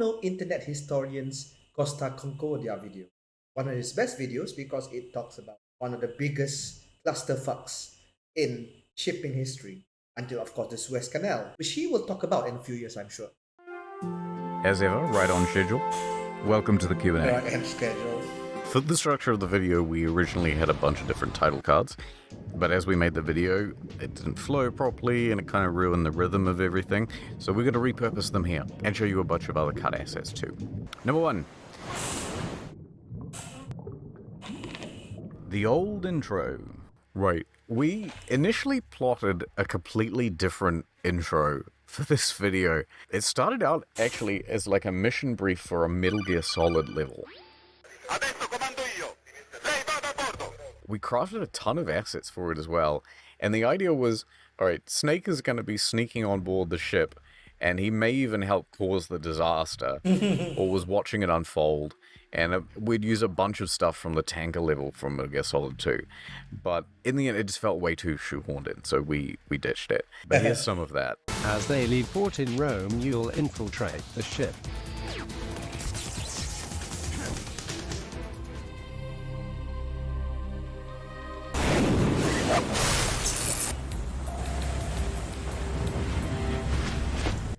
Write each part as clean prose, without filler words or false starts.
know internet historian's Costa Concordia video. One of his best videos because it talks about one of the biggest clusterfucks in shipping history until, of course, the Suez Canal, which he will talk about in a few years, I'm sure. As ever, right on schedule. Welcome to the Q&A. Right, and schedule. For the structure of the video, we originally had a bunch of different title cards, but as we made the video, it didn't flow properly and it kind of ruined the rhythm of everything, so we're going to repurpose them here and show you a bunch of other cut assets too. Number 1. The old intro. Right, we initially plotted a completely different intro for this video. It started out actually as like a mission brief for a Metal Gear Solid level. We crafted a ton of assets for it as well, and the idea was, alright, Snake is going to be sneaking on board the ship, and he may even help cause the disaster, or was watching it unfold, and we'd use a bunch of stuff from the tanker level from Metal Gear Solid 2, but in the end it just felt way too shoehorned in, so we ditched it. But here's some of that. As they leave port in Rome, you'll infiltrate the ship.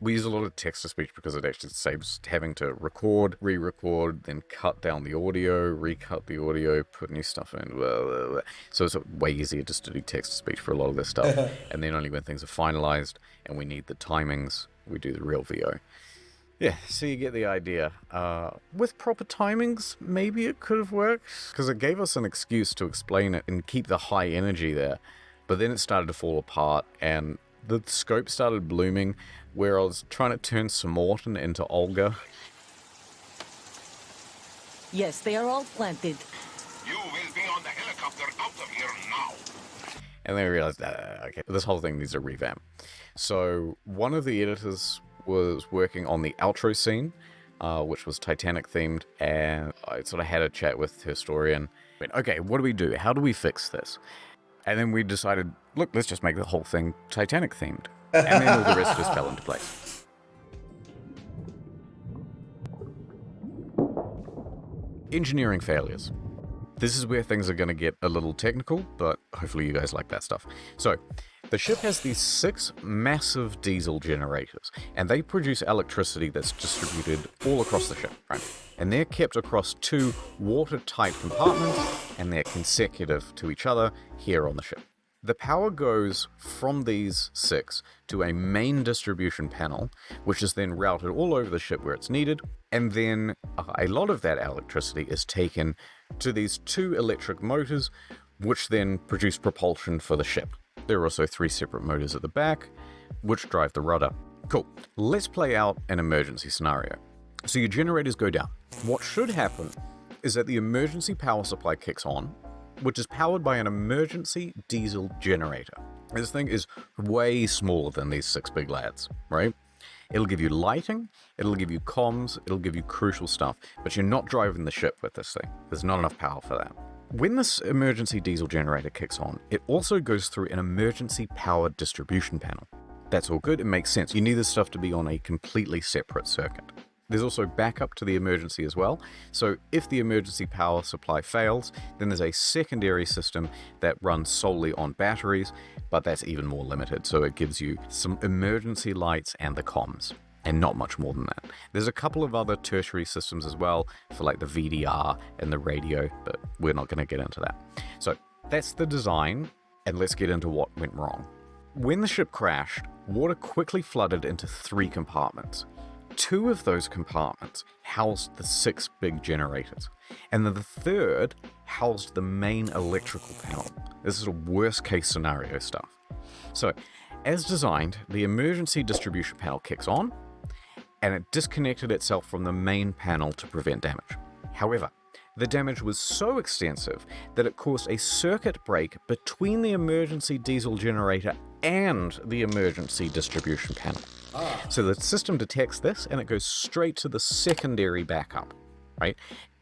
We use a lot of text-to-speech because it actually saves having to record, re-record, then cut down the audio, recut the audio, put new stuff in, blah, blah, blah. So it's way easier just to do text-to-speech for a lot of this stuff. And then only when things are finalized and we need the timings, we do the real VO. Yeah, so you get the idea. With proper timings, maybe it could have worked, because it gave us an excuse to explain it and keep the high energy there. But then it started to fall apart, and the scope started blooming, where I was trying to turn Sir Morton into Olga. Yes, they are all planted. You will be on the helicopter out of here now. And then I realized, okay, this whole thing needs a revamp. So one of the editors was working on the outro scene, which was Titanic themed, and I sort of had a chat with the historian. Went, okay, what do we do? How do we fix this? And then we decided, look, let's just make the whole thing Titanic themed. And then all the rest just fell into place. Engineering failures. This is where things are going to get a little technical, but hopefully you guys like that stuff. So, the ship has these 6 massive diesel generators, and they produce electricity that's distributed all across the ship, right? And they're kept across 2 watertight compartments, and they're consecutive to each other here on the ship. The power goes from these 6 to a main distribution panel, which is then routed all over the ship where it's needed, and then a lot of that electricity is taken to these 2 electric motors, which then produce propulsion for the ship. There are also 3 separate motors at the back, which drive the rudder. Cool. Let's play out an emergency scenario. So your generators go down. What should happen is that the emergency power supply kicks on, which is powered by an emergency diesel generator. This thing is way smaller than these 6 big lads, right? It'll give you lighting, it'll give you comms, it'll give you crucial stuff, but you're not driving the ship with this thing. There's not enough power for that. When this emergency diesel generator kicks on, it also goes through an emergency power distribution panel. That's all good, it makes sense. You need this stuff to be on a completely separate circuit. There's also backup to the emergency as well, so if the emergency power supply fails, then there's a secondary system that runs solely on batteries, but that's even more limited, so it gives you some emergency lights and the comms, and not much more than that. There's a couple of other tertiary systems as well, for like the VDR and the radio, but we're not going to get into that. So that's the design, and let's get into what went wrong. When the ship crashed, water quickly flooded into 3 compartments. 2 of those compartments housed the 6 big generators, and then the 3rd housed the main electrical panel. This is a worst case scenario stuff. So, as designed, the emergency distribution panel kicks on, and it disconnected itself from the main panel to prevent damage. However, the damage was so extensive that it caused a circuit break between the emergency diesel generator and the emergency distribution panel. So the system detects this and it goes straight to the secondary backup, right?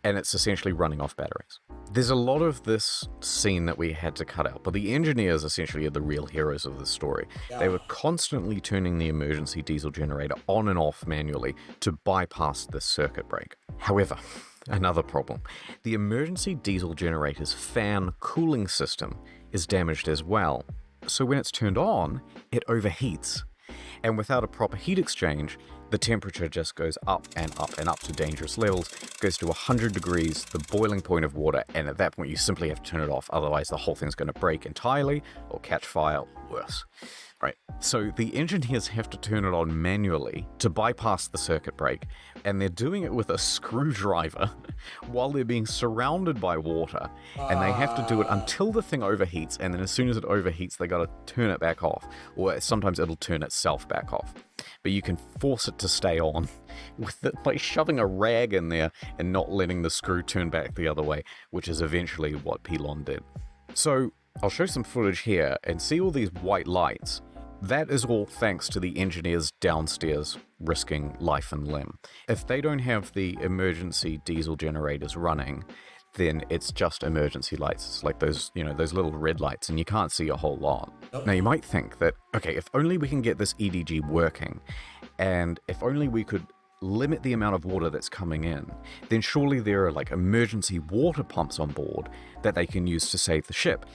and it's essentially running off batteries. There's a lot of this scene that we had to cut out, but the engineers essentially are the real heroes of this story. They were constantly turning the emergency diesel generator on and off manually to bypass this circuit break. However, another problem. The emergency diesel generator's fan cooling system is damaged as well. So when it's turned on, it overheats. And without a proper heat exchange, the temperature just goes up and up and up to dangerous levels, goes to 100 degrees, the boiling point of water, and at that point you simply have to turn it off, otherwise the whole thing's going to break entirely or catch fire or worse. Right, so the engineers have to turn it on manually to bypass the circuit break, and they're doing it with a screwdriver while they're being surrounded by water, and they have to do it until the thing overheats, and then as soon as it overheats, they gotta turn it back off, or sometimes it'll turn itself back off. But you can force it to stay on with it by shoving a rag in there and not letting the screw turn back the other way, which is eventually what Pilon did. So I'll show some footage here and see all these white lights. That is all thanks to the engineers downstairs risking life and limb. If they don't have the emergency diesel generators running, then it's just emergency lights. It's like those, those little red lights, and you can't see a whole lot. Now you might think that, okay, if only we can get this EDG working, and if only we could limit the amount of water that's coming in, then surely there are like emergency water pumps on board that they can use to save the ship.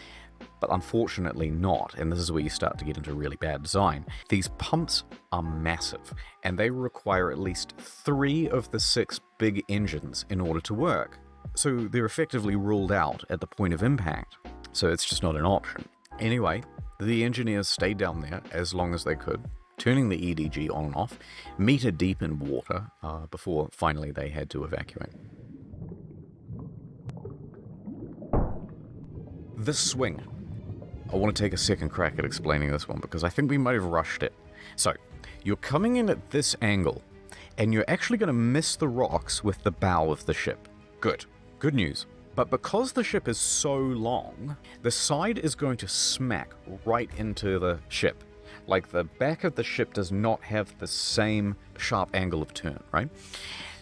But unfortunately not, and this is where you start to get into really bad design. These pumps are massive, and they require at least 3 of the 6 big engines in order to work. So they're effectively ruled out at the point of impact, so it's just not an option. Anyway, the engineers stayed down there as long as they could, turning the EDG on and off, meter deep in water, before finally they had to evacuate. This swing. I want to take a second crack at explaining this one because I think we might have rushed it. So, you're coming in at this angle, and you're actually going to miss the rocks with the bow of the ship. Good news. But because the ship is so long, the side is going to smack right into the ship. Like the back of the ship does not have the same sharp angle of turn, right?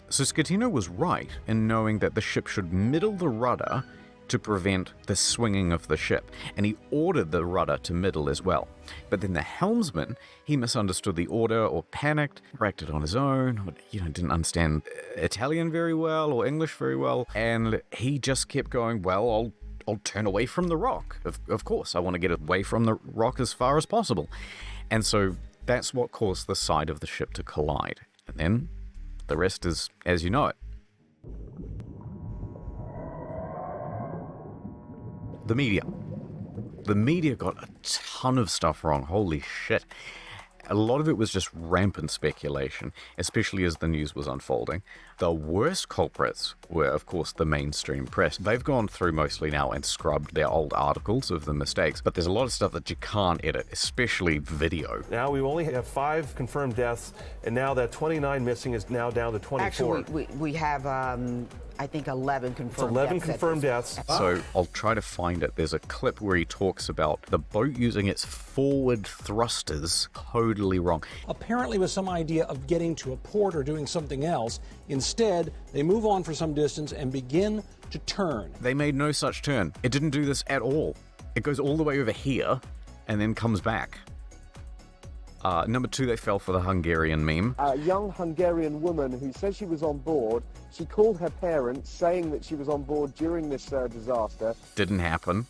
So Scatino was right in knowing that the ship should middle the rudder to prevent the swinging of the ship, and he ordered the rudder to middle as well. But then the helmsman, he misunderstood the order or panicked, or acted on his own, or, didn't understand Italian very well or English very well, and he just kept going, well, I'll turn away from the rock. Of course, I want to get away from the rock as far as possible. And so that's what caused the side of the ship to collide. And then the rest is as you know it. The media. The media got a ton of stuff wrong. Holy shit. A lot of it was just rampant speculation, especially as the news was unfolding. The worst culprits were, of course, the mainstream press. They've gone through mostly now and scrubbed their old articles of the mistakes, but there's a lot of stuff that you can't edit, especially video. Now we only have 5 confirmed deaths, and now that 29 missing is now down to 24. Actually, we have, I think, 11 confirmed It's 11 deaths. confirmed deaths. So I'll try to find it. There's a clip where he talks about the boat using its forward thrusters totally wrong. Apparently with some idea of getting to a port or doing something else. Instead, they move on for some distance and begin to turn. They made no such turn. It didn't do this at all. It goes all the way over here and then comes back. Number 2, they fell for the Hungarian meme. A young Hungarian woman who says she was on board. She called her parents saying that she was on board during this disaster. Didn't happen.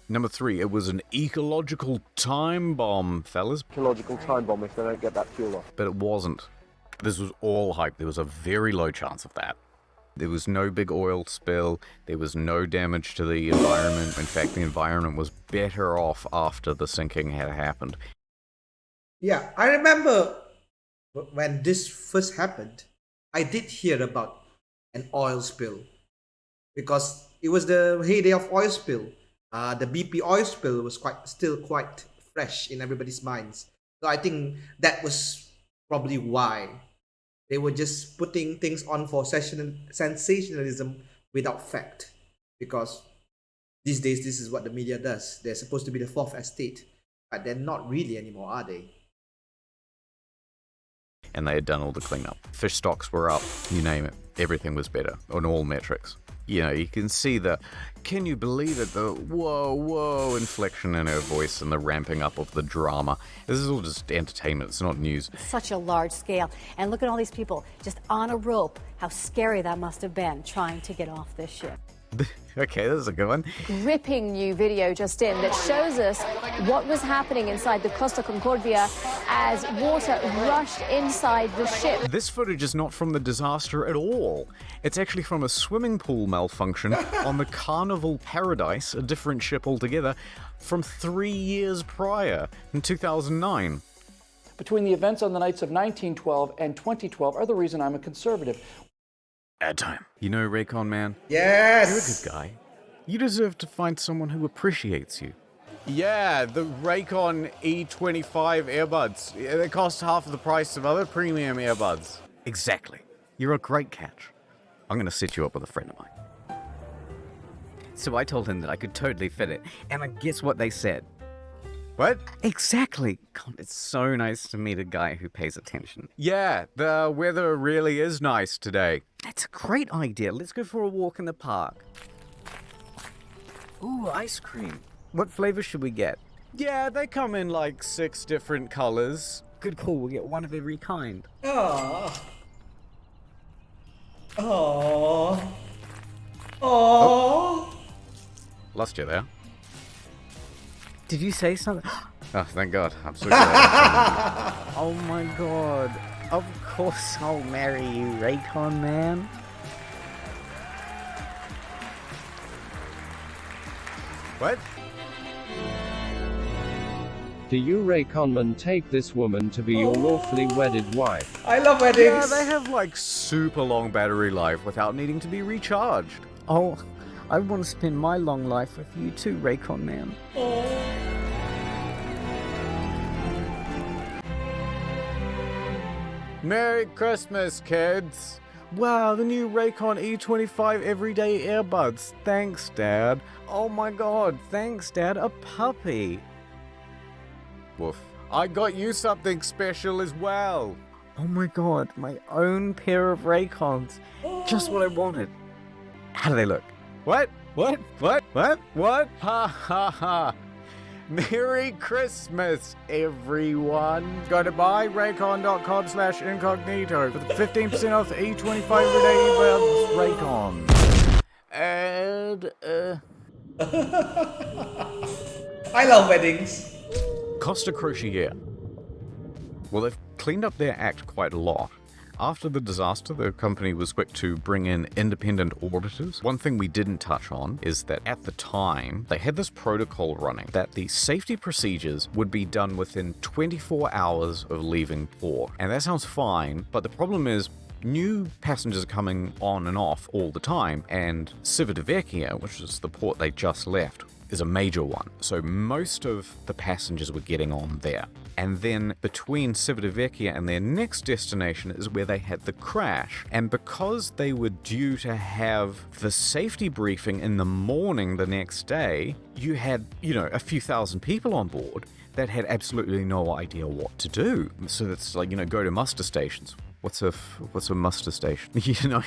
Number 3, it was an ecological time bomb, fellas. Ecological time bomb if they don't get that fuel off. But it wasn't. This was all hype. There was a very low chance of that. There was no big oil spill. There was no damage to the environment. In fact, the environment was better off after the sinking had happened. Yeah, I remember when this first happened, I did hear about an oil spill because it was the heyday of oil spill. The BP oil spill was still quite fresh in everybody's minds. So I think that was probably why they were just putting things on for sensationalism without fact. Because these days, this is what the media does. They're supposed to be the fourth estate, but they're not really anymore, are they? and they had done all the cleanup. Fish stocks were up, you name it. Everything was better on all metrics. You know, you can see the, can you believe it, the whoa inflection in her voice and the ramping up of the drama. This is all just entertainment, it's not news. Such a large scale. And look at all these people just on a rope. How scary that must have been trying to get off this ship. Okay, this is a good one. Gripping new video just in that shows us what was happening inside the Costa Concordia as water rushed inside the ship. This footage is not from the disaster at all. It's actually from a swimming pool malfunction on the Carnival Paradise, a different ship altogether, from 3 years prior, in 2009. Between the events on the nights of 1912 and 2012 are the reason I'm a conservative. Ad time. You know, Raycon man? Yes! You're a good guy. You deserve to find someone who appreciates you. Yeah, the Raycon E25 earbuds. They cost half of the price of other premium earbuds. Exactly. You're a great catch. I'm gonna set you up with a friend of mine. So I told him that I could totally fit it, and guess what they said? What? Exactly. God, it's so nice to meet a guy who pays attention. Yeah, the weather really is nice today. That's a great idea. Let's go for a walk in the park. Ooh, ice cream. What flavor should we get? Yeah, they come in like 6 different colors. Good call. We'll get one of every kind. Aww. Aww. Aww. Lost you there. Did you say something? Oh, thank God. I'm so glad. Oh my God. Of course I'll marry you, Raycon man. What? Do you, Rayconman, take this woman to be your lawfully wedded wife? I love weddings. Yeah, they have like super long battery life without needing to be recharged. Oh, I want to spend my long life with you too, Raycon man. Merry Christmas, kids! Wow, the new Raycon E25 everyday earbuds. Thanks, Dad. Oh my God, thanks, Dad. A puppy. Woof. I got you something special as well. Oh my God, my own pair of Raycons. Just what I wanted. How do they look? What? What? What? What? What? Ha ha ha. Merry Christmas, everyone. Go to buyraycon.com/incognito for 15% off the E25 everyday earbuds Raycon. And, I love weddings. Costa Concordia. Well, they've cleaned up their act quite a lot. After the disaster, the company was quick to bring in independent auditors. One thing we didn't touch on is that at the time, they had this protocol running that the safety procedures would be done within 24 hours of leaving port. And that sounds fine, but the problem is new passengers are coming on and off all the time, and Civitavecchia, which is the port they just left, is a major one. So most of the passengers were getting on there. And then between Civitavecchia and their next destination is where they had the crash. And because they were due to have the safety briefing in the morning the next day, you had, a few thousand people on board that had absolutely no idea what to do. So that's like, go to muster stations. What's a muster station?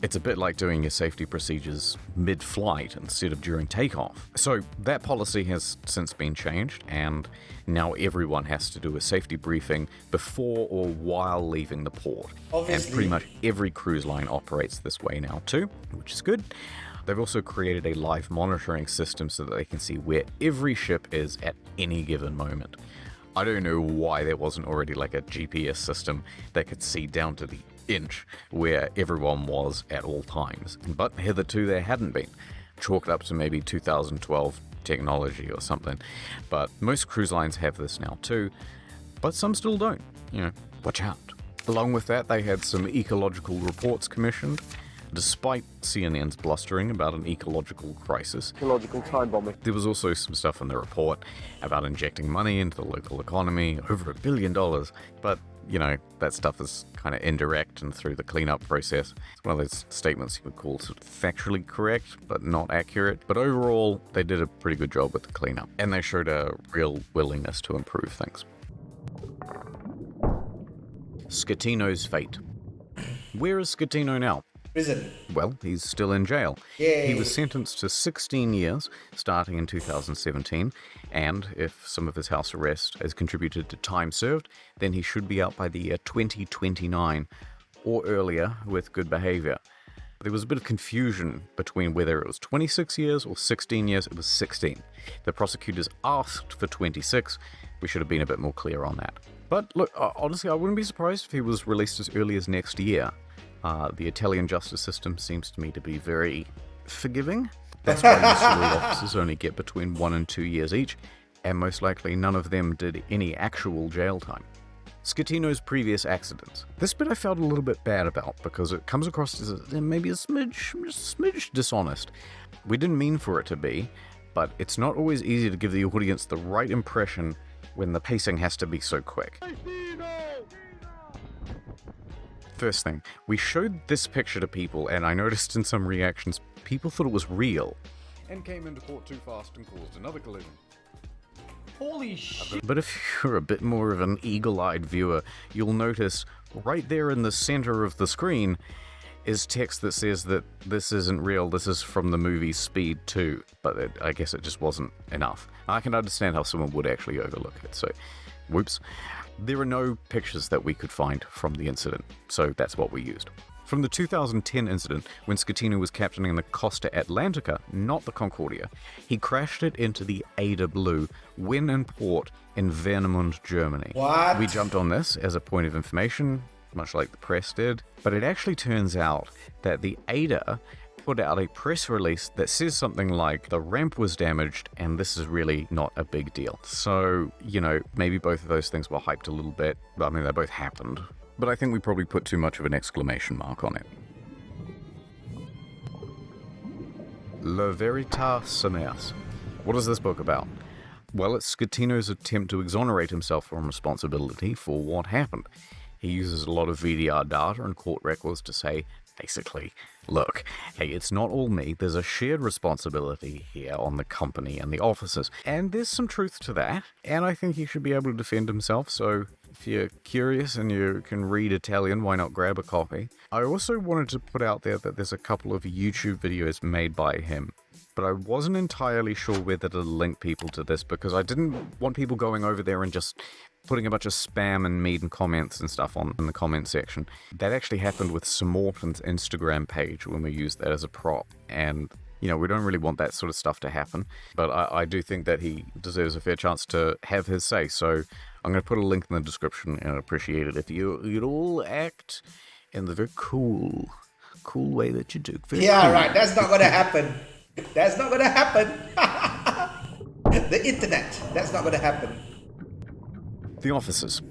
It's a bit like doing your safety procedures mid-flight instead of during takeoff. So that policy has since been changed, and now everyone has to do a safety briefing before or while leaving the port. Obviously. And pretty much every cruise line operates this way now too, which is good. They've also created a live monitoring system so that they can see where every ship is at any given moment. I don't know why there wasn't already like a GPS system that could see down to the inch where everyone was at all times. But hitherto there hadn't been. Chalk it up to maybe 2012 technology or something. But most cruise lines have this now too, but some still don't. Watch out. Along with that, they had some ecological reports commissioned. Despite CNN's blustering about an ecological crisis, Ecological time bombing. there was also some stuff in the report about injecting money into the local economy, over $1 billion. But, that stuff is kind of indirect and through the cleanup process. It's one of those statements you would call sort of factually correct, but not accurate. But overall, they did a pretty good job with the cleanup, and they showed a real willingness to improve things. Scatino's fate. Where is Scatino now? Prison. Well, he's still in jail. Yay. He was sentenced to 16 years, starting in 2017, and if some of his house arrest has contributed to time served, then he should be out by the year 2029, or earlier, with good behavior. There was a bit of confusion between whether it was 26 years or 16 years. It was 16. The prosecutors asked for 26. We should have been a bit more clear on that. But look, honestly, I wouldn't be surprised if he was released as early as next year. The Italian justice system seems to me to be very forgiving. That's why usually officers only get between 1 and 2 years each, and most likely none of them did any actual jail time. Scatino's previous accidents. This bit I felt a little bit bad about because it comes across as maybe a smidge dishonest. We didn't mean for it to be, but it's not always easy to give the audience the right impression when the pacing has to be so quick. First thing, we showed this picture to people, and I noticed in some reactions, people thought it was real. And came into court too fast and caused another collision. Holy shit. But if you're a bit more of an eagle-eyed viewer, you'll notice right there in the center of the screen is text that says that this isn't real, this is from the movie Speed 2. But I guess it just wasn't enough. I can understand how someone would actually overlook it, so whoops. There are no pictures that we could find from the incident, so that's what we used. From the 2010 incident, when Scatino was captaining the Costa Atlantica, not the Concordia, he crashed it into the Ada Blue when in port in Bearman, Germany. What? We jumped on this as a point of information, much like the press did, but it actually turns out that the Ada put out a press release that says something like the ramp was damaged and this is really not a big deal. So, you know, maybe both of those things were hyped a little bit. I mean, they both happened. But I think we probably put too much of an exclamation mark on it. La Veritas Semeas. What is this book about? Well, it's Scatino's attempt to exonerate himself from responsibility for what happened. He uses a lot of VDR data and court records to say, basically, look, hey, it's not all me, there's a shared responsibility here on the company and the officers. And there's some truth to that, and I think he should be able to defend himself, so if you're curious and you can read Italian, why not grab a copy? I also wanted to put out there that there's a couple of YouTube videos made by him, but I wasn't entirely sure whether to link people to this because I didn't want people going over there and just putting a bunch of spam and mean comments and stuff on in the comment section. That actually happened with Sir Morton's Instagram page when we used that as a prop, and you know, we don't really want that sort of stuff to happen, but I do think that he deserves a fair chance to have his say, so I'm going to put a link in the description, and I'd appreciate it if you'd all act in the very cool way that you do. Very Yeah, cool. right. That's not going to happen. That's not going to happen. The internet. That's not going to happen. The officers.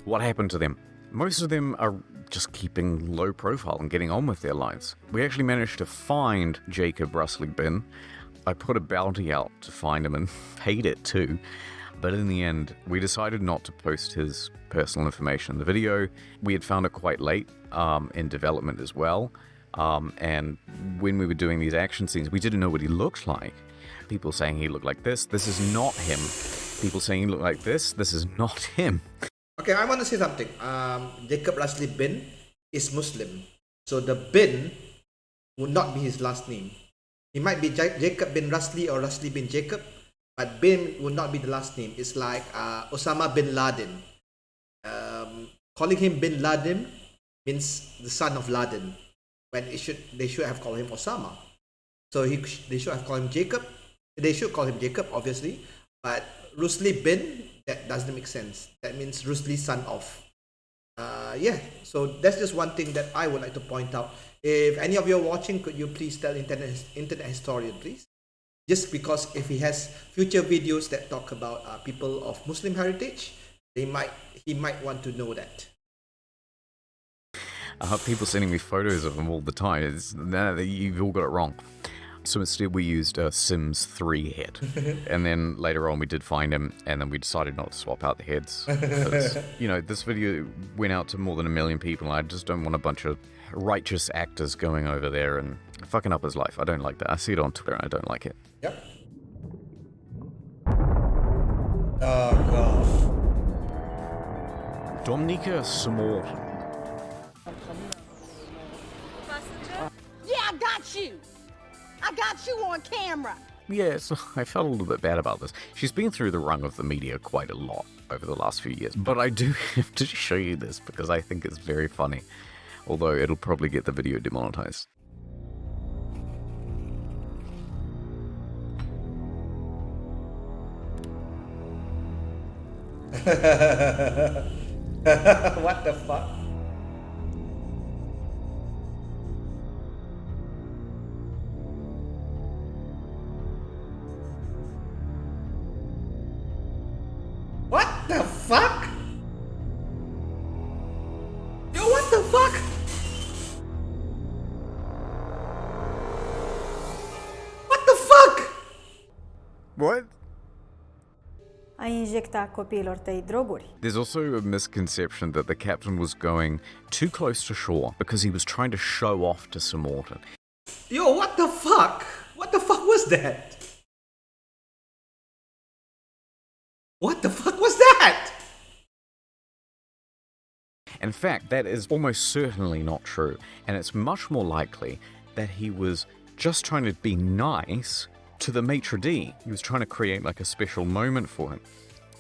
What happened to them? Most of them are just keeping low profile and getting on with their lives. We actually managed to find Jacob Russley-Bin. I put a bounty out to find him and paid it too. But in the end, we decided not to post his personal information in the video. We had found it quite late in development as well. And when we were doing these action scenes, we didn't know what he looked like. People saying he looked like this is not him. People saying he looked like this is not him. Okay, I want to say something. Jacob Russley-Bin is Muslim. So the Bin would not be his last name. He might be Jacob bin Russley or Russley bin Jacob, but Bin would not be the last name. It's like Osama bin Laden. Calling him bin Laden means the son of Laden, when they should have called him Osama. So they should have called him Jacob. They should call him Jacob, obviously, but Russley bin, that doesn't make sense. That means Russley son of. Yeah, so that's just one thing that I would like to point out. If any of you are watching, could you please tell internet historian, please? Just because if he has future videos that talk about people of Muslim heritage, he might want to know that. People sending me photos of him all the time. You've all got it wrong. So instead we used Sims 3 head. And then later on we did find him, and then we decided not to swap out the heads. Because, you know, this video went out to more than 1 million people, and I just don't want a bunch of righteous actors going over there and fucking up his life. I don't like that. I see it on Twitter and I don't like it. Yep. Oh, God. Dominica Samort. Yeah, I got you. I got you on camera. Yes, I felt a little bit bad about this. She's been through the rung of the media quite a lot over the last few years, but I do have to show you this because I think it's very funny, although it'll probably get the video demonetized. What the fuck? What the fuck? Yo, what the fuck? What the fuck? What? A injecta copiilor tăi droguri. There's also a misconception that the captain was going too close to shore because he was trying to show off to Samorton. Yo, what the fuck? What the fuck was that? What the fuck was that? In fact, that is almost certainly not true, and it's much more likely that he was just trying to be nice to the maitre d'. He was trying to create like a special moment for him.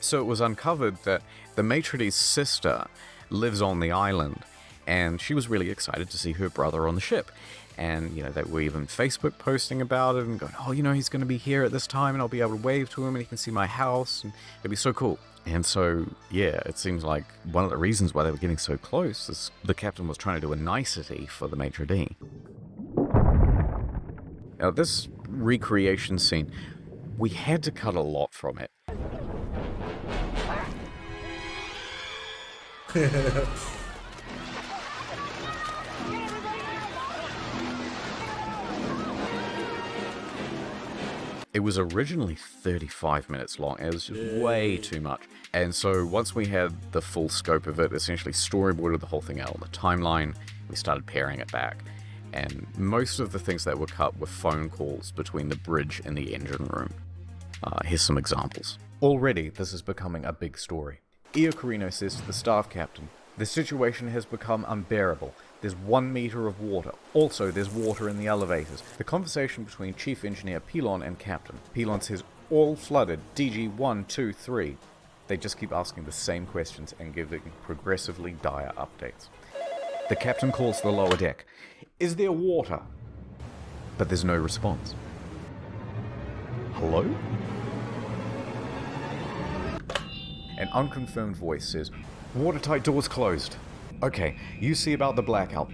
So it was uncovered that the maitre d's sister lives on the island, and she was really excited to see her brother on the ship. And, you know, they were even Facebook posting about it and going, oh, you know, he's going to be here at this time and I'll be able to wave to him and he can see my house and it'll be so cool. And so, yeah, it seems like one of the reasons why they were getting so close is the captain was trying to do a nicety for the maitre d'. Now, this recreation scene, we had to cut a lot from it. It was originally 35 minutes long. It was just way too much. And so once we had the full scope of it, essentially storyboarded the whole thing out on the timeline, we started paring it back. And most of the things that were cut were phone calls between the bridge and the engine room. Here's some examples. Already, this is becoming a big story. Io Carino says to the staff captain, "The situation has become unbearable. There's 1 meter of water. Also, there's water in the elevators." The conversation between Chief Engineer Pilon and Captain. Pilon says, "All flooded, DG 1, 2, 3. They just keep asking the same questions and giving progressively dire updates. The captain calls the lower deck. "Is there water?" But there's no response. Hello? An unconfirmed voice says, "Watertight doors closed." Okay, you see about the blackout.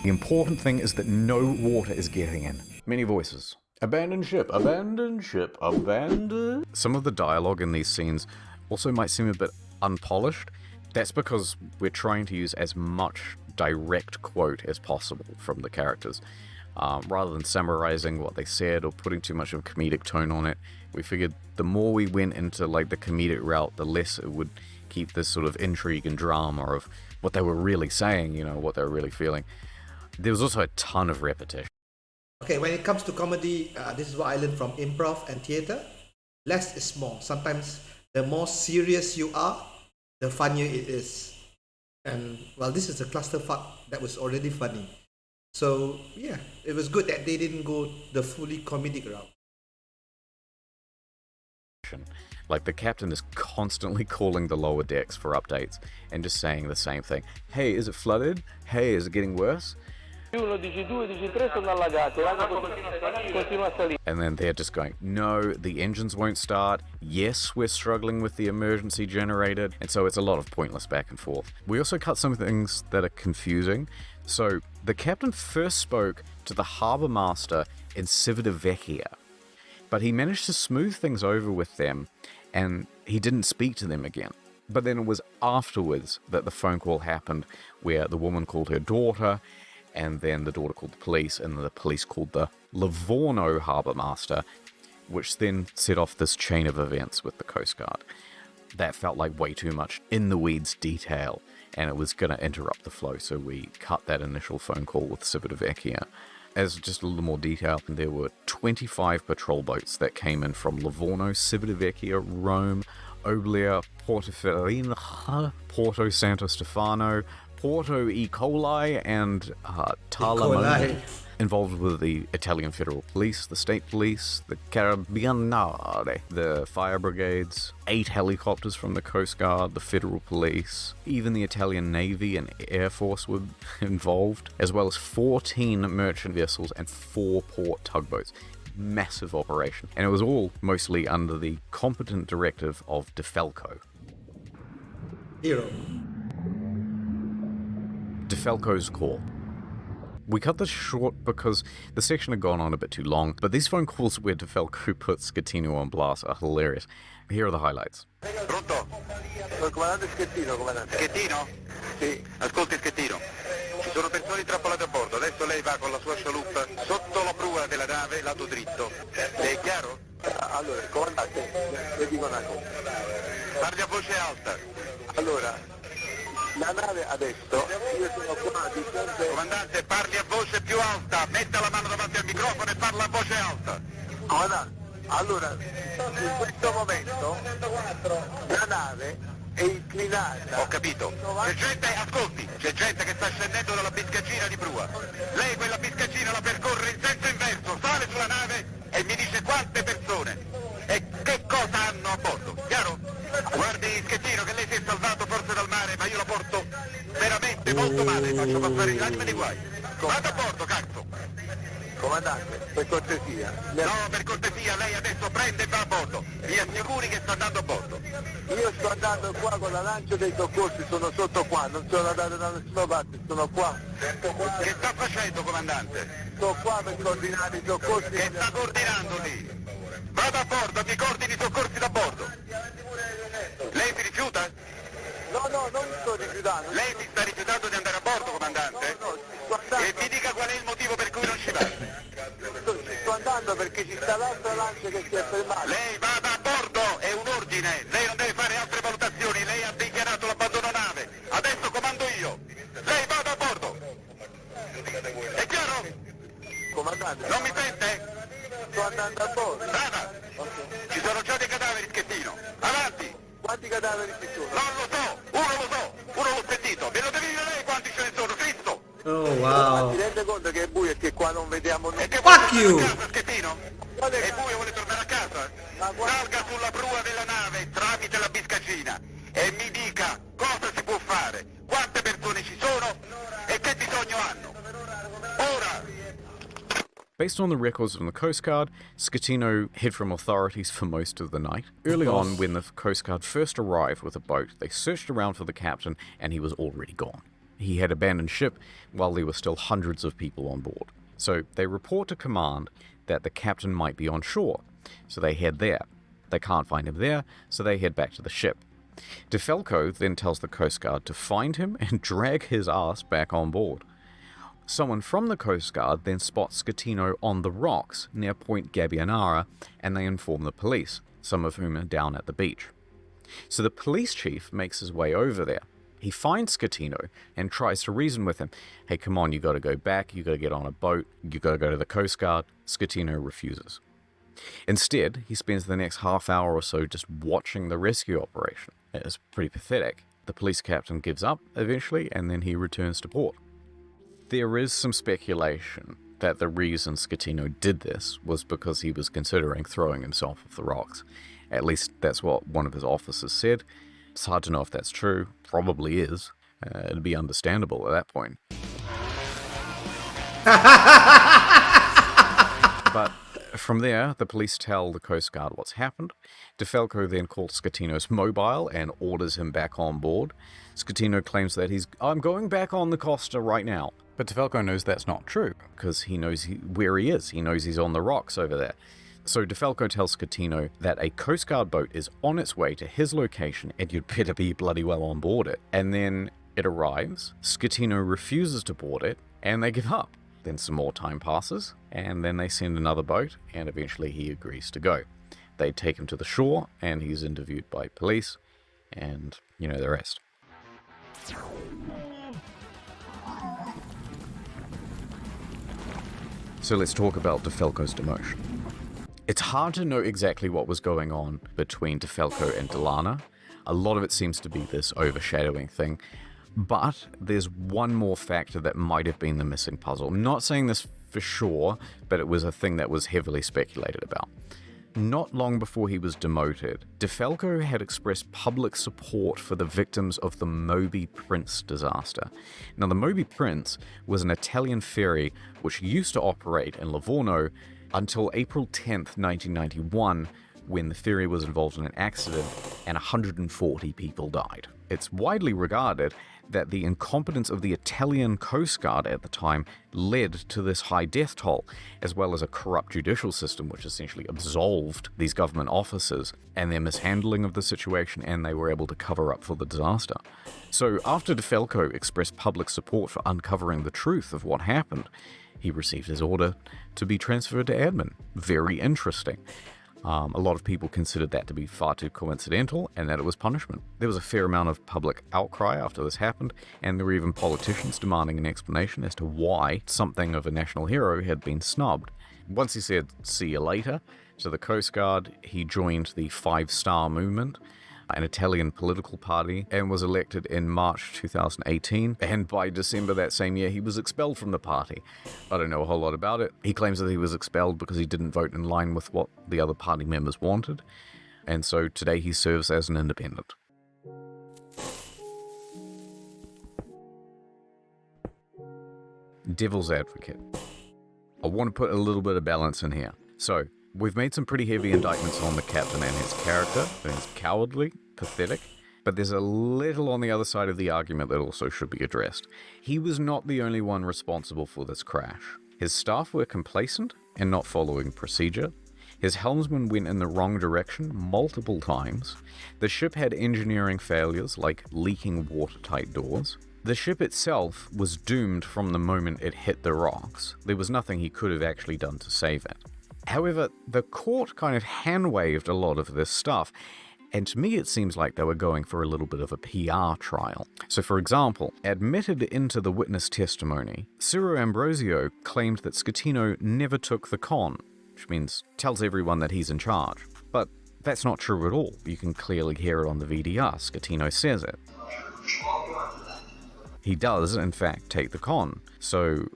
The important thing is that no water is getting in. Many voices. Abandon ship, abandon ship, abandon. Some of the dialogue in these scenes also might seem a bit unpolished. That's because we're trying to use as much direct quote as possible from the characters. Rather than summarizing what they said or putting too much of a comedic tone on it, we figured the more we went into like the comedic route, the less it would keep this sort of intrigue and drama of what they were really saying, you know, what they were really feeling. There was also a ton of repetition. Okay, when it comes to comedy, this is what I learned from improv and theater. Less is more. Sometimes the more serious you are, the funnier it is. And, well, this is a clusterfuck that was already funny. So, yeah, it was good that they didn't go the fully comedic route. Like, the captain is constantly calling the lower decks for updates and just saying the same thing. Hey, is it flooded? Hey, is it getting worse? And then they're just going, no, the engines won't start. Yes, we're struggling with the emergency generator. And so it's a lot of pointless back and forth. We also cut some things that are confusing. So the captain first spoke to the harbour master in Civitavecchia, but he managed to smooth things over with them and he didn't speak to them again. But then it was afterwards that the phone call happened where the woman called her daughter, and then the daughter called the police, and the police called the Livorno harbour master, which then set off this chain of events with the Coast Guard. That felt like way too much in the weeds detail, and it was going to interrupt the flow, so we cut that initial phone call with Civitavecchia. As just a little more detail, there were 25 patrol boats that came in from Livorno, Civitavecchia, Rome, Oblia, Portoferrina, Porto Santo Stefano, Porto E. coli, and Talamone, involved with the Italian Federal Police, the State Police, the Carabinieri, the fire brigades, 8 helicopters from the Coast Guard, the Federal Police, even the Italian Navy and Air Force were involved, as well as 14 merchant vessels and 4 port tugboats. Massive operation, and it was all mostly under the competent directive of De Falco. Hero. De Falco's call. We cut this short because the section had gone on a bit too long, but these phone calls where De Falco puts Schettino on blast are hilarious. Here are the highlights. Pronto? Sono il comandante Schettino, comandante. Schettino? Sì. Ascolti Schettino. Ci sono persone intrappolate a bordo. Adesso lei va con la sua chaloupe sotto la prua della nave, lato dritto. Lei è chiaro? Allora, comandante, le dico una cosa. Parli a voce alta. Allora, la nave adesso, io sono qua di fronte... Comandante, parli a voce più alta. Metta la mano davanti al microfono e parla a voce alta. Comandante, allora, in questo momento la nave è inclinata. Ho capito. C'è gente, ascolti, c'è gente che sta scendendo dalla biscaccina di prua. Lei quella biscaccina la percorre in senso inverso, sale sulla nave e mi dice quante persone e che cosa hanno a bordo. Chiaro? Guardi Schettino che lei si è salvato forse dal mare, ma io la porto veramente molto male, faccio passare in anime di guai. Vado a bordo, cazzo! Comandante, per cortesia. No, per cortesia, lei adesso prende e va a bordo. Mi assicuri che sta andando a bordo. Io sto andando qua con la lancia dei soccorsi, sono sotto qua, non sono andato da nessuna parte, sono qua. Che sta facendo, comandante? Sto qua per coordinare i soccorsi. Che sta coordinando lì? Vado a bordo, mi coordini i soccorsi da bordo. Lei si rifiuta? No, non mi sto rifiutando. Lei si sta rifiutando di andare a bordo, comandante? No, sto andando. E mi dica qual è il motivo per cui non ci va. Sto andando perché ci sta l'altra lancia che si è fermata. Lei vada a bordo, è un ordine. Lei non deve fare altre valutazioni. Lei ha dichiarato l'abbandono nave. Adesso comando io. Lei vada a bordo. È chiaro? Comandante. Non mi sente? Sto andando a bordo. Vada. Ci sono già dei cadaveri, Schettino. Avanti. Quanti cadaveri ci sono? Non lo so, uno l'ho sentito. Me lo devi dire lei quanti ce ne sono, Cristo? Oh wow. Ma ti rende conto che è buio e che qua non vediamo niente? Fuck you! A casa, Schettino? È buio, vuole tornare a casa? Salga sulla prua della nave tramite la biscaccina e mi dica cosa si può fare, quante persone ci sono e che bisogno hanno. Ora! Based on the records from the Coast Guard, Schettino hid from authorities for most of the night. Early on, when the Coast Guard first arrived with a boat, they searched around for the captain and he was already gone. He had abandoned ship while there were still hundreds of people on board. So they report to command that the captain might be on shore, so they head there. They can't find him there, so they head back to the ship. De Falco then tells the Coast Guard to find him and drag his ass back on board. Someone from the Coast Guard then spots Schettino on the rocks near Point Gabbianara, and they inform the police, some of whom are down at the beach. So the police chief makes his way over there. He finds Schettino and tries to reason with him. Hey, come on, you gotta go back, you gotta get on a boat, you gotta go to the Coast Guard. Schettino refuses. Instead, he spends the next half hour or so just watching the rescue operation. It's pretty pathetic. The police captain gives up eventually, and then he returns to port. There is some speculation that the reason Schettino did this was because he was considering throwing himself off the rocks. At least that's what one of his officers said. It's hard to know if that's true. Probably is. It'd be understandable at that point. But from there, the police tell the Coast Guard what's happened. De Falco then calls Schettino's mobile and orders him back on board. Schettino claims that I'm going back on the Costa right now. But De Falco knows that's not true, because he knows where he is. He knows he's on the rocks over there. So De Falco tells Schettino that a Coast Guard boat is on its way to his location and you'd better be bloody well on board it. And then it arrives, Schettino refuses to board it, and they give up. Then some more time passes, and then they send another boat, and eventually he agrees to go. They take him to the shore, and he's interviewed by police, and you know the rest. So let's talk about De Falco's demotion. It's hard to know exactly what was going on between DeFalco and Delana. A lot of it seems to be this overshadowing thing, but there's one more factor that might have been the missing puzzle. I'm not saying this for sure, but it was a thing that was heavily speculated about. Not long before he was demoted, DeFalco had expressed public support for the victims of the Moby Prince disaster. Now, the Moby Prince was an Italian ferry which used to operate in Livorno until April 10th, 1991, when the ferry was involved in an accident and 140 people died. It's widely regarded that the incompetence of the Italian Coast Guard at the time led to this high death toll, as well as a corrupt judicial system which essentially absolved these government officers and their mishandling of the situation, and they were able to cover up for the disaster. So after DeFalco expressed public support for uncovering the truth of what happened, he received his order to be transferred to admin. Very interesting. A lot of people considered that to be far too coincidental and that it was punishment. There was a fair amount of public outcry after this happened, and there were even politicians demanding an explanation as to why something of a national hero had been snubbed. Once he said, "See you later," to the Coast Guard, he joined the Five Star Movement, an Italian political party, and was elected in March 2018, and by December that same year he was expelled from the party. I don't know a whole lot about it. He claims that he was expelled because he didn't vote in line with what the other party members wanted, and so today he serves as an independent. Devil's advocate. I want to put a little bit of balance in here. So, we've made some pretty heavy indictments on the captain and his character. He's cowardly, pathetic, but there's a little on the other side of the argument that also should be addressed. He was not the only one responsible for this crash. His staff were complacent and not following procedure. His helmsman went in the wrong direction multiple times. The ship had engineering failures like leaking watertight doors. The ship itself was doomed from the moment it hit the rocks. There was nothing he could have actually done to save it. However, the court kind of hand-waved a lot of this stuff, and to me it seems like they were going for a little bit of a PR trial. So for example, admitted into the witness testimony, Ciro Ambrosio claimed that Schettino never took the con, which means tells everyone that he's in charge. But that's not true at all. You can clearly hear it on the VDR. Schettino says it. He does, in fact, take the con. So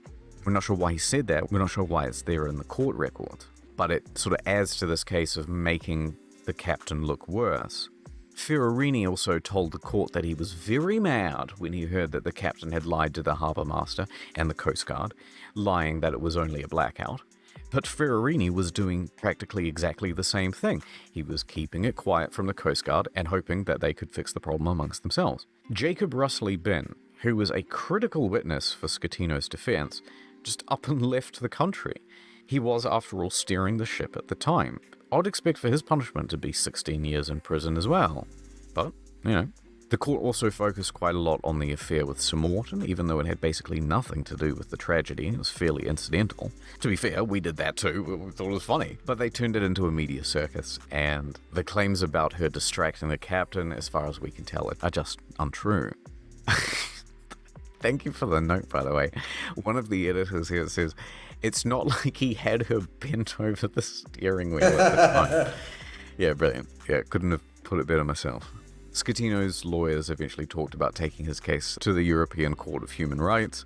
we're not sure why he said that. We're not sure why it's there in the court record. But it sort of adds to this case of making the captain look worse. Ferrarini also told the court that he was very mad when he heard that the captain had lied to the harbour master and the Coast Guard, lying that it was only a blackout. But Ferrarini was doing practically exactly the same thing. He was keeping it quiet from the Coast Guard and hoping that they could fix the problem amongst themselves. Jacob Russley-Bin, who was a critical witness for Schettino's defense, just up and left the country. He was, after all, steering the ship at the time. I'd expect for his punishment to be 16 years in prison as well. But, you know. The court also focused quite a lot on the affair with Sir Morton, even though it had basically nothing to do with the tragedy. It was fairly incidental. To be fair, we did that too. We thought it was funny. But they turned it into a media circus, and the claims about her distracting the captain, as far as we can tell, are just untrue. Thank you for the note, by the way. One of the editors here says, it's not like he had her bent over the steering wheel at the time. Yeah, brilliant. Yeah, couldn't have put it better myself. Schettino's lawyers eventually talked about taking his case to the European Court of Human Rights.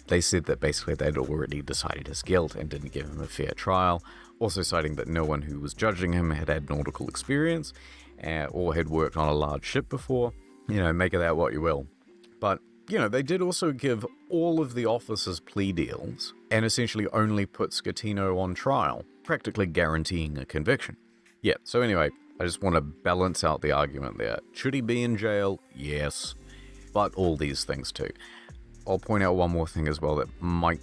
They said that basically they'd already decided his guilt and didn't give him a fair trial, also citing that no one who was judging him had nautical experience or had worked on a large ship before. You know, make of that what you will. But you know, they did also give all of the officers plea deals and essentially only put Schettino on trial, practically guaranteeing a conviction. Yeah, so anyway, I just want to balance out the argument there. Should he be in jail? Yes. But all these things too. I'll point out one more thing as well that might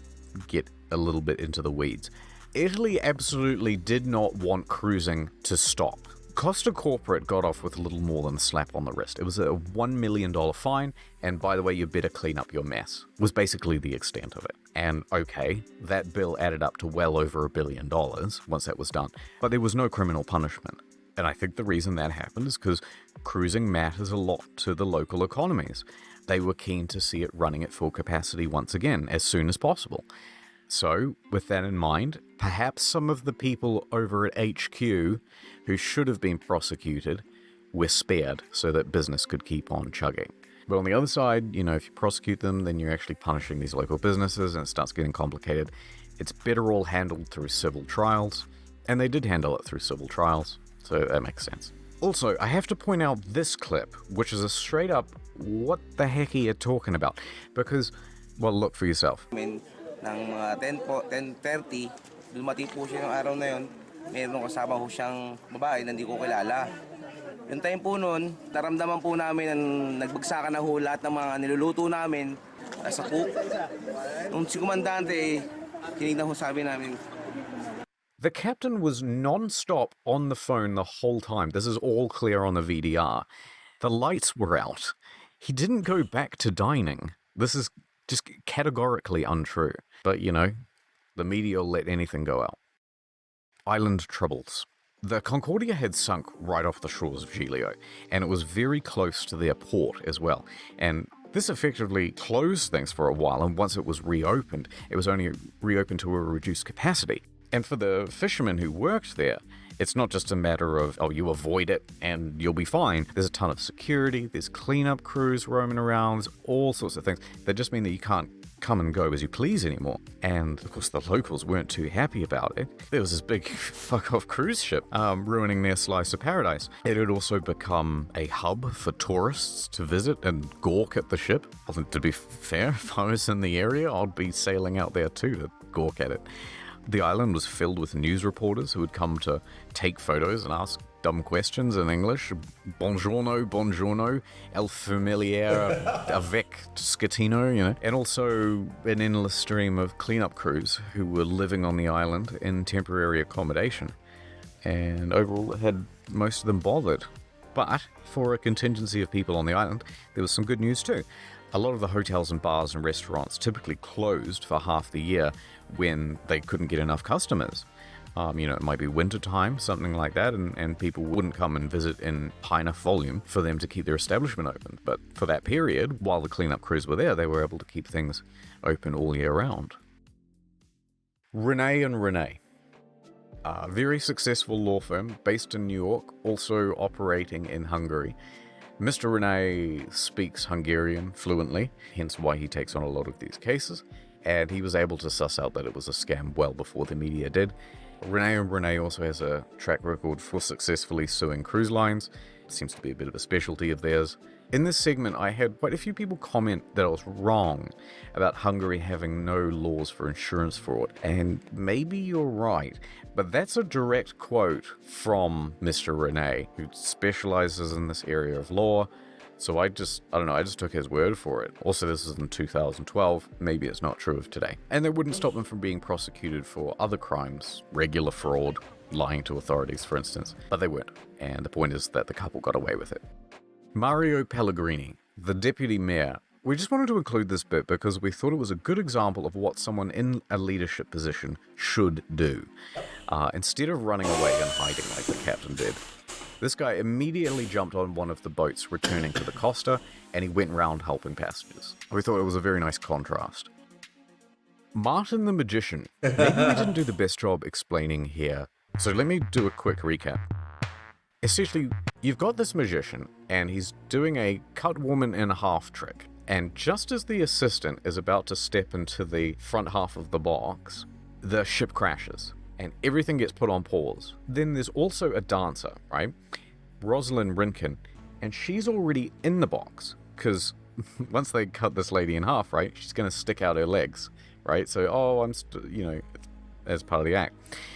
get a little bit into the weeds. Italy absolutely did not want cruising to stop. Costa Corporate got off with a little more than a slap on the wrist. It was a $1 million fine, and by the way, you better clean up your mess, was basically the extent of it. And okay, that bill added up to well over $1 billion once that was done, but there was no criminal punishment. And I think the reason that happened is because cruising matters a lot to the local economies. They were keen to see it running at full capacity once again, as soon as possible. So, with that in mind, perhaps some of the people over at HQ who should have been prosecuted were spared so that business could keep on chugging. But on the other side, you know, if you prosecute them, then you're actually punishing these local businesses and it starts getting complicated. It's better all handled through civil trials, and they did handle it through civil trials, so that makes sense. Also, I have to point out this clip, which is a straight up, what the heck are you talking about? Because, well, look for yourself. Ng mga 10:30, dumating po siya ng araw na yun, meron kasama ho siyang babae na hindi ko kilala. Yung time po nun, naramdaman po namin na nagbagsakan na ho lahat ng mga niluluto namin sa cook. Nung si komandante, tinignan ho sabi namin. The captain was non-stop on the phone the whole time. This is all clear on the VDR. The lights were out. He didn't go back to dining. This is just categorically untrue. But, you know, the media will let anything go out. Island troubles. The Concordia had sunk right off the shores of Giglio, and it was very close to their port as well. And this effectively closed things for a while, and once it was reopened, it was only reopened to a reduced capacity. And for the fishermen who worked there, it's not just a matter of, oh, you avoid it and you'll be fine. There's a ton of security, there's cleanup crews roaming around, there's all sorts of things that just mean that you can't come and go as you please anymore. And of course the locals weren't too happy about it. There was this big fuck-off cruise ship ruining their slice of paradise. It had also become a hub for tourists to visit and gawk at the ship. Well, to be fair, if I was in the area, I'd be sailing out there too to gawk at it. The island was filled with news reporters who would come to take photos and ask dumb questions in English. Buongiorno, buongiorno, el familiare avec scatino, you know. And also an endless stream of cleanup crews who were living on the island in temporary accommodation. And overall, it had most of them bothered. But for a contingency of people on the island, there was some good news too. A lot of the hotels and bars and restaurants typically closed for half the year when they couldn't get enough customers. You know, it might be winter time, something like that, and people wouldn't come and visit in high enough volume for them to keep their establishment open. But for that period, while the cleanup crews were there, they were able to keep things open all year round. Renee and Renee. A very successful law firm based in New York, also operating in Hungary. Mr. Renee speaks Hungarian fluently, hence why he takes on a lot of these cases, and he was able to suss out that it was a scam well before the media did. Renee also has a track record for successfully suing cruise lines. It seems to be a bit of a specialty of theirs. In this segment, I had quite a few people comment that I was wrong about Hungary having no laws for insurance fraud, and maybe you're right, but that's a direct quote from Mr. Renee, who specializes in this area of law. So I just took his word for it. Also, this is in 2012. Maybe it's not true of today. And that wouldn't stop them from being prosecuted for other crimes, regular fraud, lying to authorities, for instance. But they weren't. And the point is that the couple got away with it. Mario Pellegrini, the deputy mayor. We just wanted to include this bit because we thought it was a good example of what someone in a leadership position should do. Instead of running away and hiding like the captain did, this guy immediately jumped on one of the boats returning to the Costa, and he went round helping passengers. We thought it was a very nice contrast. Martin the Magician. Maybe we didn't do the best job explaining here, so let me do a quick recap. Essentially, you've got this magician, and he's doing a cut woman in half trick, and just as the assistant is about to step into the front half of the box, the ship crashes. And everything gets put on pause. Then there's also a dancer, right? Rosalind Rinkin, and she's already in the box, because once they cut this lady in half, right, she's going to stick out her legs, right? So, as part of the act.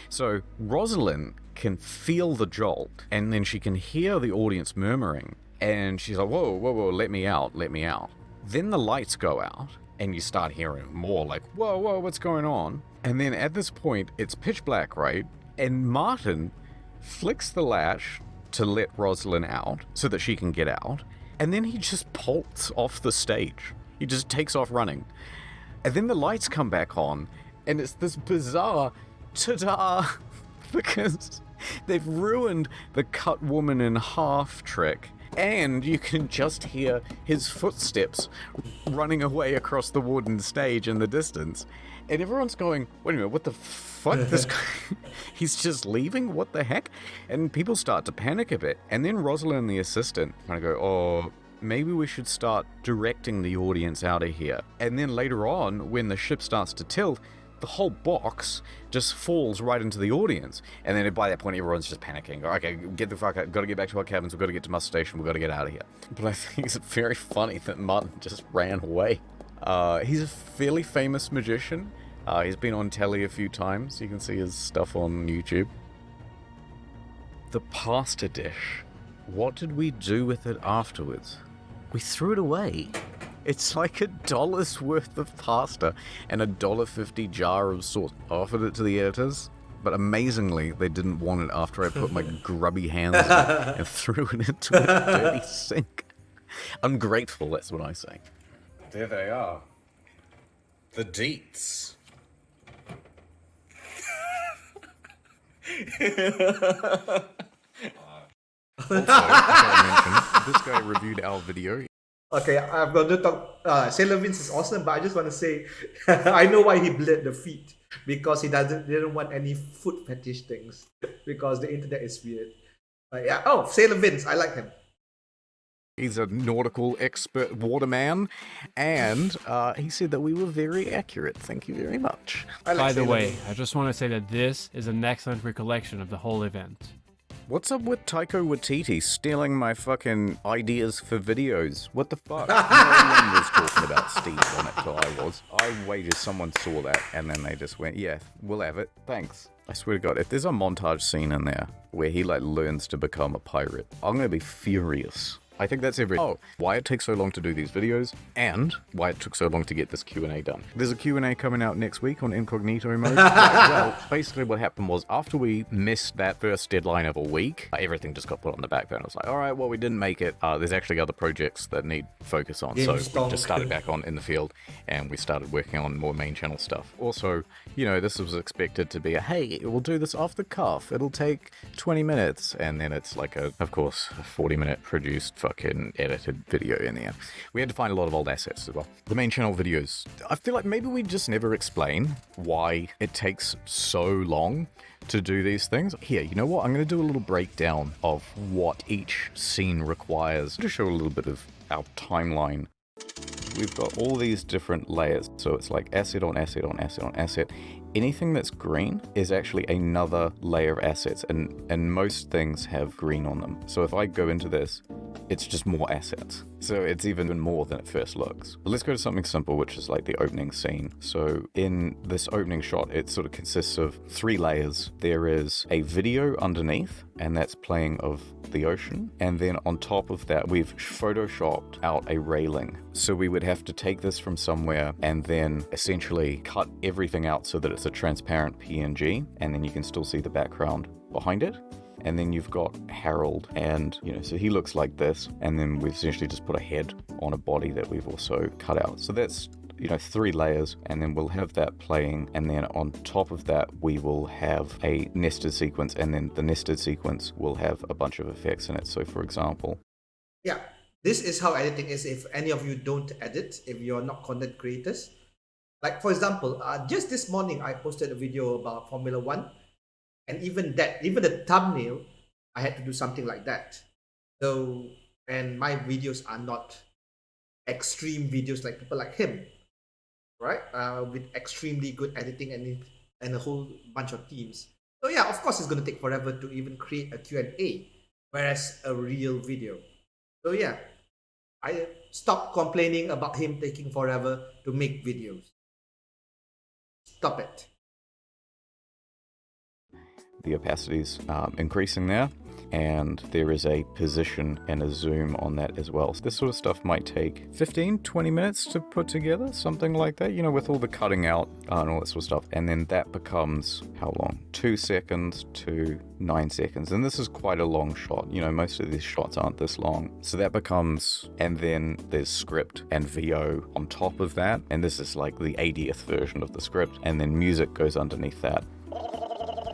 So Rosalind can feel the jolt, and then she can hear the audience murmuring, and she's like, whoa, whoa, whoa, let me out, let me out. Then the lights go out, and you start hearing more like, whoa, whoa, what's going on? And then at this point, it's pitch black, right? And Martin flicks the latch to let Rosalind out so that she can get out. And then he just bolts off the stage. He just takes off running. And then the lights come back on, and it's this bizarre ta-da, because they've ruined the cut woman in half trick and you can just hear his footsteps running away across the wooden stage in the distance. And everyone's going, wait a minute, what the fuck? This guy, he's just leaving? What the heck? And people start to panic a bit. And then Rosalind, the assistant, kind of go, oh, maybe we should start directing the audience out of here. And then later on, when the ship starts to tilt, the whole box just falls right into the audience. And then by that point, everyone's just panicking. Okay, get the fuck out. Got to get back to our cabins. We've got to get to muster station. We've got to get out of here. But I think it's very funny that Martin just ran away. He's a fairly famous magician. He's been on telly a few times. You can see his stuff on YouTube. The pasta dish. What did we do with it afterwards? We threw it away. It's like $1's worth of pasta and $1.50 jar of sauce. I offered it to the editors, but amazingly, they didn't want it after I put my grubby hands in it and threw it into a dirty sink. Ungrateful, that's what I say. There they are. The deets. Also, this guy reviewed our video. Okay, I'm going to talk. Sailor Vince is awesome, but I just want to say, I know why he bled the feet, because he didn't want any foot fetish things, because the internet is weird. But yeah, oh, Sailor Vince, I like him. He's a nautical expert waterman, and he said that we were very accurate. Thank you very much. By the way, I just want to say that this is an excellent recollection of the whole event. What's up with Taiko Waititi stealing my fucking ideas for videos? What the fuck? No one was talking about Steve on it till I was. I wagered someone saw that, and then they just went, yeah, we'll have it. Thanks. I swear to God, if there's a montage scene in there where he like learns to become a pirate, I'm gonna be furious. I think that's everything. Oh, why it takes so long to do these videos, and why it took so long to get this Q&A done. There's a Q&A coming out next week on Incognito mode. Well, basically what happened was, after we missed that first deadline of a week, everything just got put on the back burner. It's like, alright, well, we didn't make it. There's actually other projects that need focus on. So we just started back on in the field, and we started working on more main channel stuff. Also, you know, this was expected to be a, hey, we'll do this off the cuff. It'll take 20 minutes. And then it's like of course, a 40-minute produced fucking edited video in the end. We had to find a lot of old assets as well. The main channel videos, I feel like maybe we just never explain why it takes so long to do these things. Here, you know what? I'm going to do a little breakdown of what each scene requires to show a little bit of our timeline. We've got all these different layers, so it's like asset on asset on asset on asset. Anything that's green is actually another layer of assets, and most things have green on them. So if I go into this, it's just more assets. So it's even more than it first looks. But let's go to something simple, which is like the opening scene. So in this opening shot, it sort of consists of 3 layers. There is a video underneath, and that's playing of the ocean. And then on top of that, we've photoshopped out a railing. So we would have to take this from somewhere and then essentially cut everything out so that it's a transparent PNG, and then you can still see the background behind it. And then you've got Harold, and you know, so he looks like this, and then we've essentially just put a head on a body that we've also cut out. So that's, you know, 3 layers, and then we'll have that playing, and then on top of that we will have a nested sequence, and then the nested sequence will have a bunch of effects in it. So for example, yeah, this is how editing is. If any of you don't edit, if you're not content creators, like for example, just this morning I posted a video about Formula 1. And even the thumbnail, I had to do something like that. So, and my videos are not extreme videos like people like him, right? With extremely good editing and a whole bunch of teams. So yeah, of course it's going to take forever to even create a Q&A, whereas a real video. So yeah, I stopped complaining about him taking forever to make videos. Stop it. the opacity's increasing there, and there is a position and a zoom on that as well. So this sort of stuff might take 15-20 minutes to put together, something like that, you know, with all the cutting out and all that sort of stuff. And then that becomes, how long? 2 seconds to 9 seconds. And this is quite a long shot. You know, most of these shots aren't this long. So that becomes, and then there's script and VO on top of that. And this is like the 80th version of the script. And then music goes underneath that.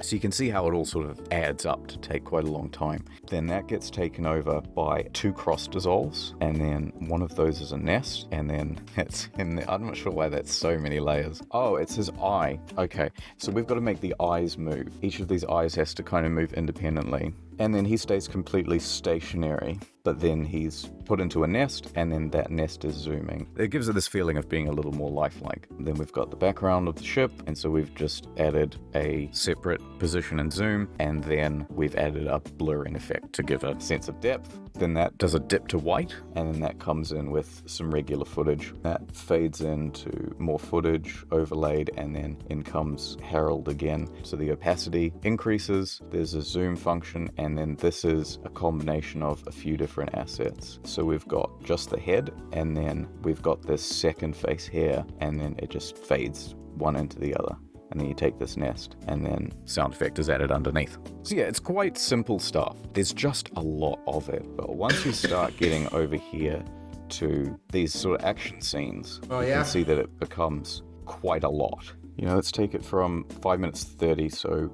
So you can see how it all sort of adds up to take quite a long time. Then that gets taken over by 2 cross dissolves, and then one of those is a nest, and then it's in the, I'm not sure why that's so many layers. Oh, it's his eye. Okay, so we've got to make the eyes move. Each of these eyes has to kind of move independently. And then he stays completely stationary, but then he's put into a nest, and then that nest is zooming. It gives it this feeling of being a little more lifelike. Then we've got the background of the ship, and so we've just added a separate position and zoom, and then we've added a blurring effect to give a sense of depth. Then that does a dip to white, and then that comes in with some regular footage. That fades into more footage overlaid, and then in comes Harold again. So the opacity increases, there's a zoom function, and then this is a combination of a few different assets. So we've got just the head, and then we've got this second face here, and then it just fades one into the other. And then you take this nest, and then sound effect is added underneath. So yeah, it's quite simple stuff. There's just a lot of it. But once you start getting over here to these sort of action scenes, you can see that it becomes quite a lot. You know, let's take it from 5 minutes 30, so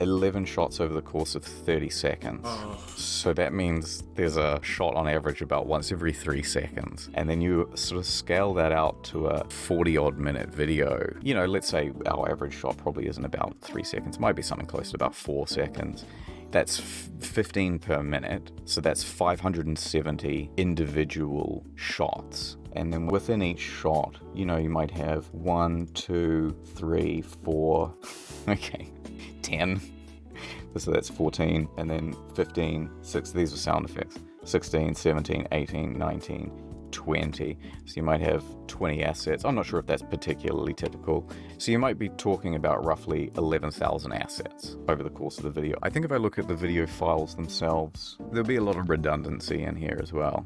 11 shots over the course of 30 seconds. So that means there's a shot on average about once every 3 seconds. And then you sort of scale that out to a 40-odd minute video. You know, let's say our average shot probably isn't about 3 seconds. Might be something close to about 4 seconds. That's 15 per minute. So that's 570 individual shots. And then within each shot, you know, you might have 1, 2, 3, 4, okay, 10. So that's 14, and then 15, 6, these are sound effects. 16, 17, 18, 19, 20. So you might have 20 assets. I'm not sure if that's particularly typical. So you might be talking about roughly 11,000 assets over the course of the video. I think if I look at the video files themselves, there'll be a lot of redundancy in here as well.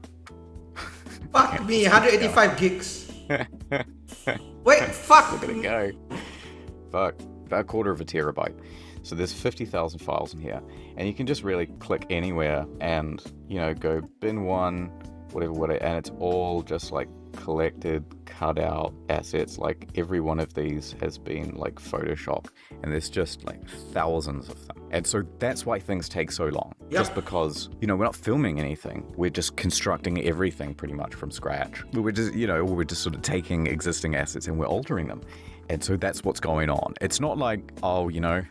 Fuck me, 185 gigs. Wait, fuck. Look at it go. Fuck, about a quarter of a terabyte. So there's 50,000 files in here, and you can just really click anywhere and, you know, go bin 1, whatever, and it's all just like collected, cut out assets. Like every one of these has been like Photoshop, and there's just like thousands of them. And so that's why things take so long. Just because, you know, we're not filming anything. We're just constructing everything pretty much from scratch. We're just, you know, we're just sort of taking existing assets and we're altering them. And so that's what's going on. It's not like, oh, you know,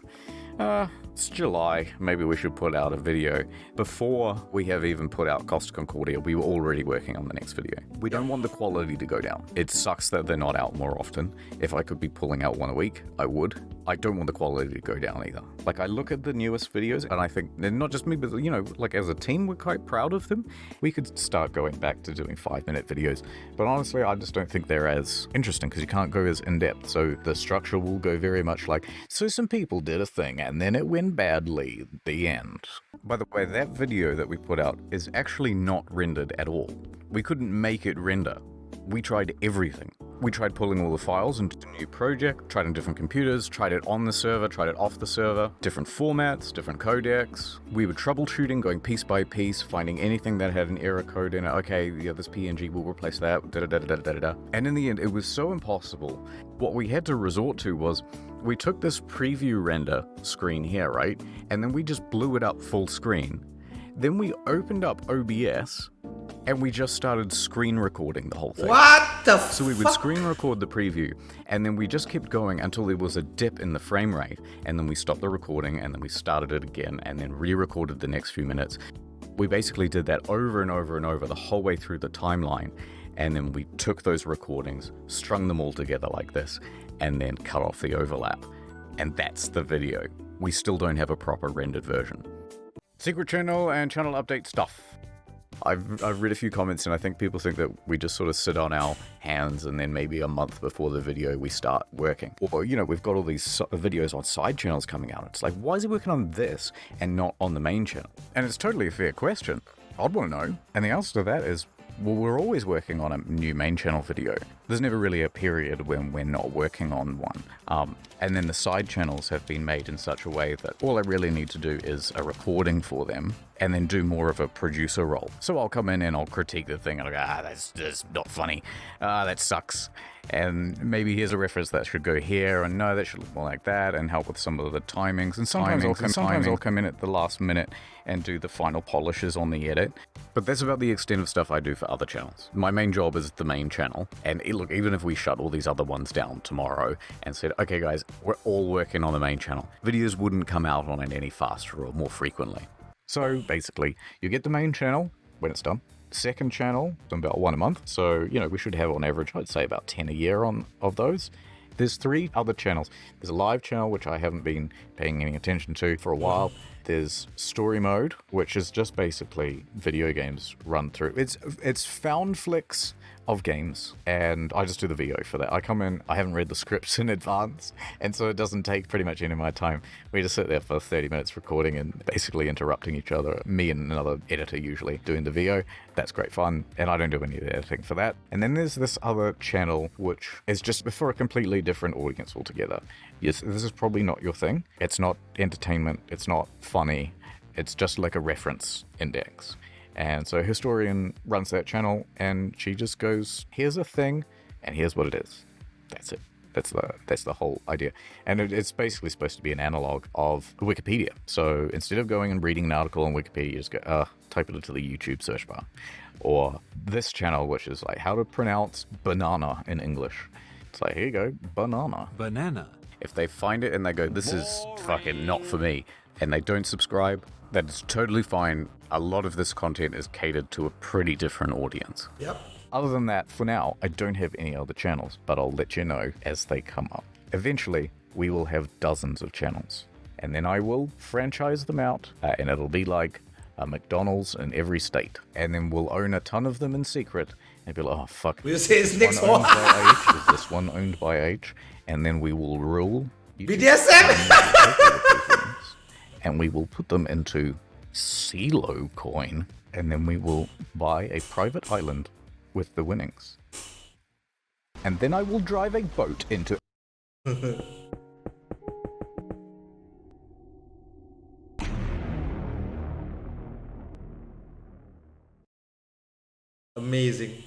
it's July, maybe we should put out a video. Before we have even put out Costa Concordia, we were already working on the next video. We don't want the quality to go down. It sucks that they're not out more often. If I could be pulling out one a week, I would. I don't want the quality to go down either. Like, I look at the newest videos and I think, and not just me, but, you know, like as a team, we're quite proud of them. We could start going back to doing 5-minute videos. But honestly, I just don't think they're as interesting because you can't go as in-depth. So the structure will go very much like, so some people did a thing and then it went badly, the end. By the way, that video that we put out is actually not rendered at all. We couldn't make it render. We tried everything. We tried pulling all the files into a new project, tried on different computers, tried it on the server, tried it off the server, different formats, different codecs. We were troubleshooting, going piece by piece, finding anything that had an error code in it. Okay, yeah, this PNG will replace that, da-da-da-da-da-da-da. And in the end, it was so impossible. What we had to resort to was, we took this preview render screen here, right? And then we just blew it up full screen. Then we opened up OBS, and we just started screen recording the whole thing. What the fuck? So we would screen record the preview, and then we just kept going until there was a dip in the frame rate, and then we stopped the recording, and then we started it again, and then re-recorded the next few minutes. We basically did that over and over and over the whole way through the timeline, and then we took those recordings, strung them all together like this, and then cut off the overlap. And that's the video. We still don't have a proper rendered version. Secret channel and channel update stuff. I've read a few comments, and I think people think that we just sort of sit on our hands and then maybe a month before the video we start working. Or, you know, we've got all these videos on side channels coming out. It's like, why is he working on this and not on the main channel? And it's totally a fair question. I'd want to know. And the answer to that is, well, we're always working on a new main channel video. There's never really a period when we're not working on one. And then the side channels have been made in such a way that all I really need to do is a recording for them and then do more of a producer role. So I'll come in and I'll critique the thing and I'll go, that's not funny. That sucks. And maybe here's a reference that should go here, and no, that should look more like that, and help with some of the timings. And sometimes I'll come in at the last minute and do the final polishes on the edit. But that's about the extent of stuff I do for other channels. My main job is the main channel. And look, even if we shut all these other ones down tomorrow and said, okay guys, we're all working on the main channel, videos wouldn't come out on it any faster or more frequently. So basically, you get the main channel when it's done. Second channel, about 1 a month. So, you know, we should have on average, I'd say about 10 a year of those. There's 3 other channels. There's a live channel, which I haven't been paying any attention to for a while. There's story mode, which is just basically video games run through. It's found flicks of games, and I just do the VO for that. I come in, I haven't read the scripts in advance, and so it doesn't take pretty much any of my time. We just sit there for 30 minutes recording and basically interrupting each other, me and another editor usually doing the VO. That's great fun, and I don't do any of the editing for that. And then there's this other channel, which is just for a completely different audience altogether. Yes, this is probably not your thing. It's not entertainment, it's not funny, it's just like a reference index. And so Historian runs that channel, and she just goes, here's a thing, and here's what it is. That's it. That's the whole idea. And it's basically supposed to be an analog of Wikipedia. So instead of going and reading an article on Wikipedia, you just go, type it into the YouTube search bar. Or this channel, which is like how to pronounce banana in English. It's like, here you go, banana. Banana. If they find it and they go, this is fucking not for me, and they don't subscribe, that is totally fine. A lot of this content is catered to a pretty different audience. Yep. Other than that, for now, I don't have any other channels, but I'll let you know as they come up. Eventually, we will have dozens of channels, and then I will franchise them out, and it'll be like a McDonald's in every state. And then we'll own a ton of them in secret, and be like, oh fuck, We'll say it's next one one. owned by H, is this one owned by H? And then we will rule BDSM! and we will put them into CeeLo coin, and then we will buy a private island with the winnings. And then I will drive a boat into... Amazing.